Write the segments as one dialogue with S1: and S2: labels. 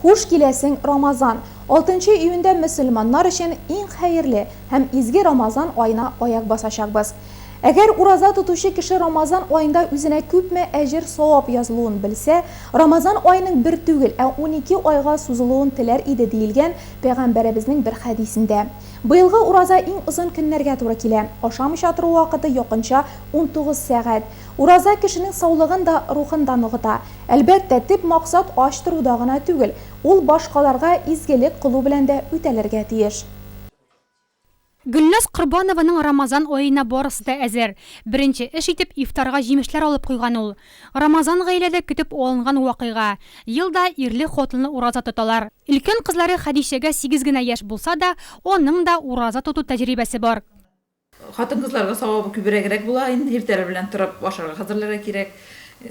S1: Хуш киләсең Рамазан. 6 июньдә мөселманнар өчен иң хәерле һәм изге Рамазан аена аяк басачакбыз. Әгәр ураза тотучы кеше Рамазан аенда үзенә күпме әҗер савап язылуын белсә, Рамазан аеның 1 түгел, 12 айга сузылуын теләр иде диелгән Пәйгамбәребезнең бер хәдисендә. Быелгы ураза иң озын көннәргә туры килә. Ашамыйча тору вакыты якынча 19 сәгать. Ураза кешенең саулыгын да, рухын да ныгыта. Әлбәттә, төп максат аш туруда гына түгел, ул башкаларга изгелек кылу белән дә үтәлергә тиеш.
S2: Гөлназ Корбанованың Рамазан аена барысы да әзер. Беренче эш итеп ифтарга җимешләр алып куйган ул. Рамазан гаиләдә көтеп алынган вакыйга. Елда ирле хатынлы ураза тоталар. Өлкән кызлары Хәдишәгә 8 генә яшь булса да, аның да ураза тоту тәҗрибәсе бар.
S3: Хатын-кызларга савабы күбрәгрәк була, инде иртәләр белән торып ашарга хәзерләргә кирәк.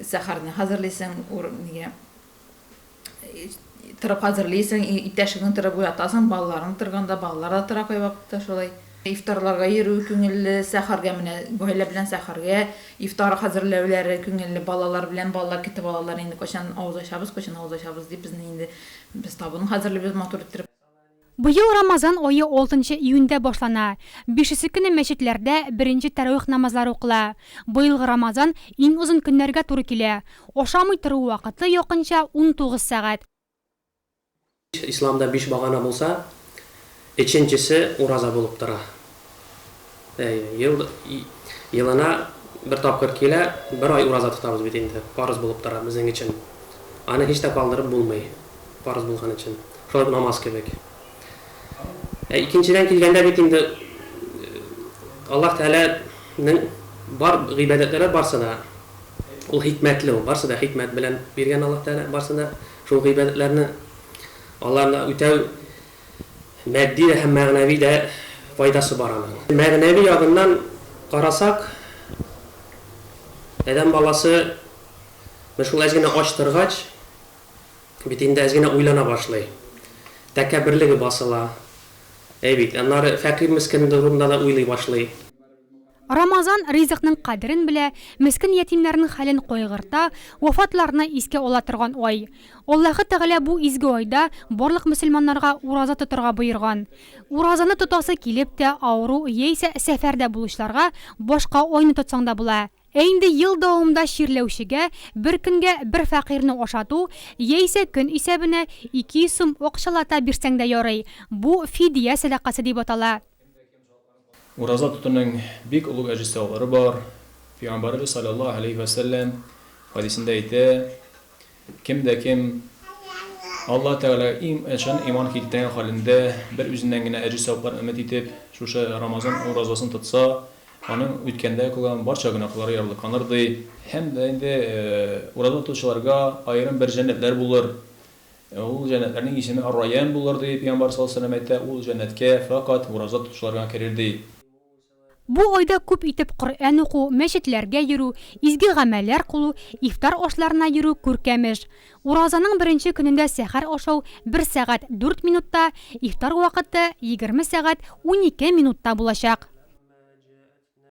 S3: Сәхәрне хәзерлисең, нигә торып хәзерлисең, иптәшеңне торып уятасың, балаларың торганда, балалар да тора кай вакытта шулай. Ифтарларга йөрү күңелле, сәхәргә менә гаилә белән сәхәргә, ифтар хәзерләүләре күңелле, балалар белән балалар китеп алалар, инде качан авыз ачабыз дип безне инде без табын хәзерләбез матур итеп.
S2: Быел Рамазан айы 6 июньдә башлана. 5 көне мәчетләрдә беренче тәравих намазлары укыла. Быелгы Рамазан иң узын көннәргә туры килә. Ашамый тору вакыты якынча 19 сәгать.
S4: Исламда 5 багана булса, üçüncüsü ураза булып тора. Елына bir тапкыр килә, 1 ай ураза тотабыз бит инде. Фарыз булып тора безнең өчен. Аны һич тә калдырып булмый. Фарыз булган өчен. Шулай намаз кебек. Икенчедән килгәндә бит инде Аллаһ Тәгаләнең бар гыйбадәтләре барсы да ул хикмәтле, барсы да хикмәт белән биргән Аллаһ Тәгалә, барсы да шул гыйбадәтләрне Аллаһны үтәү матди һәм мәгънәви дә файдасы бар аның. Мәгънәви ягыннан карасак, адәм баласы шул әзгенә ач торгач, бит инде әзгенә уйлана башлый. Тәкәбберлеге басыла. Бит, аннары фәкыйрь мискин турында да уйлый башлый.
S2: Рамазан ризыкның кадерен белә, мискин ятимнәрнең хәлен кайгырта, вафатларны искә ала торган ай. Аллаһы Тәгалә бу изге айда барлык мөселманнарга ураза тотарга боерган. Уразаны тотасы килеп тә авыру яисә сәфәрдә булышларга башка айны тотсаң да була. Инде ел дәвамында ширләүчегә бер көнгә бер фәкыйрне ашату яисә көн исәбенә 2 сум акчалата бирсәң дә ярый. Бу фидия садакасы дип атала.
S5: Ураза тотуның бик улуг әҗр-саваплары бар. Пәйгамбәрбез саллаллаһу алейһи ва саллям хадисендә әйтә: кем Аллаһ Тәгалә иман килтергән хәлендә бер үзеннән генә әҗр-саваплар өмет итеп, шушы Рамазан уразасын тотса, аның үткәндә кылган барча гөнаһлары ярылганыр ди. Һәм дә инде ураза тотучыларга аерым бер җәннәтләр булыр. Ул җәннәтләрнең исеме Ар-Райян булыр ди. Пәйгамбәр саллаллаһу алейһи ва саллям әйтә, ул җәннәткә фақат ураза тотучыларга керер ди.
S2: Бу айда күп итеп Коръән уку, мәчетләргә йөрү, изге гамәлләр кылу, ифтар ашларына йөрү күркәмеш. Уразаның беренче көнендә сәхәр ашау 1 сәгать 4 минутта, ифтар вакыты 20 сәгать 12 минутта булачак.